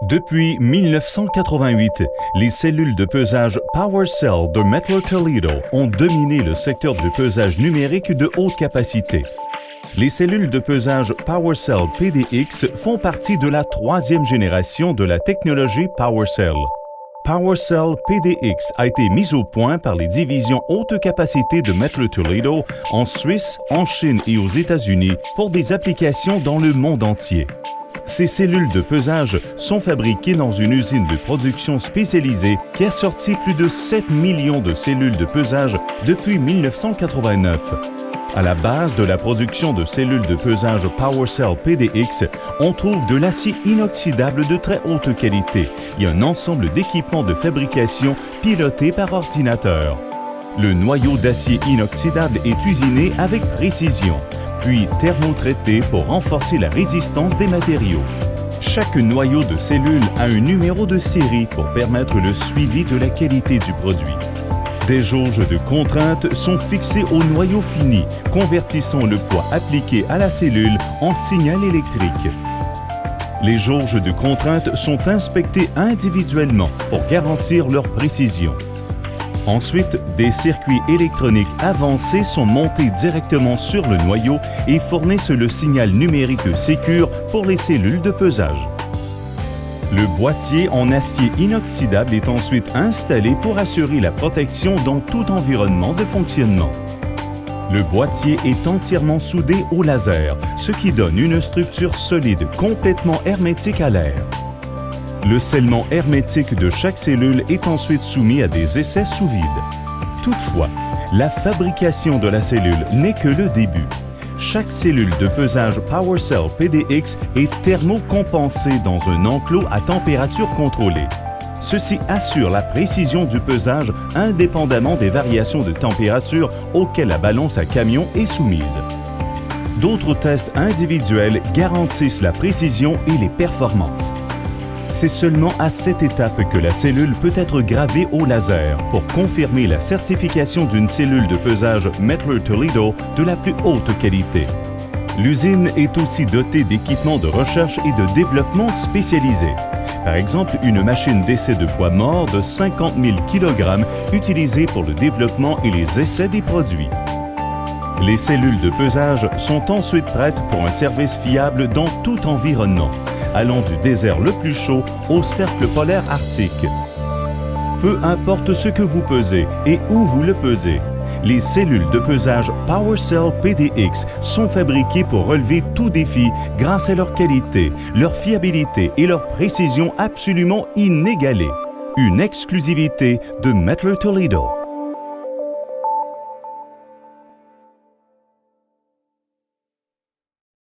Depuis 1988, les cellules de pesage PowerCell de Mettler Toledo ont dominé le secteur du pesage numérique de haute capacité. Les cellules de pesage PowerCell PDX font partie de la troisième génération de la technologie PowerCell. PowerCell PDX a été mise au point par les divisions haute capacité de Mettler Toledo en Suisse, en Chine et aux États-Unis pour des applications dans le monde entier. Ces cellules de pesage sont fabriquées dans une usine de production spécialisée qui a sorti plus de 7 millions de cellules de pesage depuis 1989. À la base de la production de cellules de pesage PowerCell PDX, on trouve de l'acier inoxydable de très haute qualité et un ensemble d'équipements de fabrication pilotés par ordinateur. Le noyau d'acier inoxydable est usiné avec précision, puis thermotraité pour renforcer la résistance des matériaux. Chaque noyau de cellule a un numéro de série pour permettre le suivi de la qualité du produit. Des jauges de contrainte sont fixées au noyau fini, convertissant le poids appliqué à la cellule en signal électrique. Les jauges de contrainte sont inspectées individuellement pour garantir leur précision. Ensuite, des circuits électroniques avancés sont montés directement sur le noyau et fournissent le signal numérique sécure pour les cellules de pesage. Le boîtier en acier inoxydable est ensuite installé pour assurer la protection dans tout environnement de fonctionnement. Le boîtier est entièrement soudé au laser, ce qui donne une structure solide complètement hermétique à l'air. Le scellement hermétique de chaque cellule est ensuite soumis à des essais sous vide. Toutefois, la fabrication de la cellule n'est que le début. Chaque cellule de pesage PowerCell PDX est thermocompensée dans un enclos à température contrôlée. Ceci assure la précision du pesage indépendamment des variations de température auxquelles la balance à camion est soumise. D'autres tests individuels garantissent la précision et les performances. C'est seulement à cette étape que la cellule peut être gravée au laser pour confirmer la certification d'une cellule de pesage Mettler Toledo de la plus haute qualité. L'usine est aussi dotée d'équipements de recherche et de développement spécialisés. Par exemple, une machine d'essai de poids mort de 50 000 kg utilisée pour le développement et les essais des produits. Les cellules de pesage sont ensuite prêtes pour un service fiable dans tout environnement, allant du désert le plus chaud au cercle polaire arctique. Peu importe ce que vous pesez et où vous le pesez, les cellules de pesage PowerCell PDX sont fabriquées pour relever tout défi grâce à leur qualité, leur fiabilité et leur précision absolument inégalée. Une exclusivité de Mettler Toledo.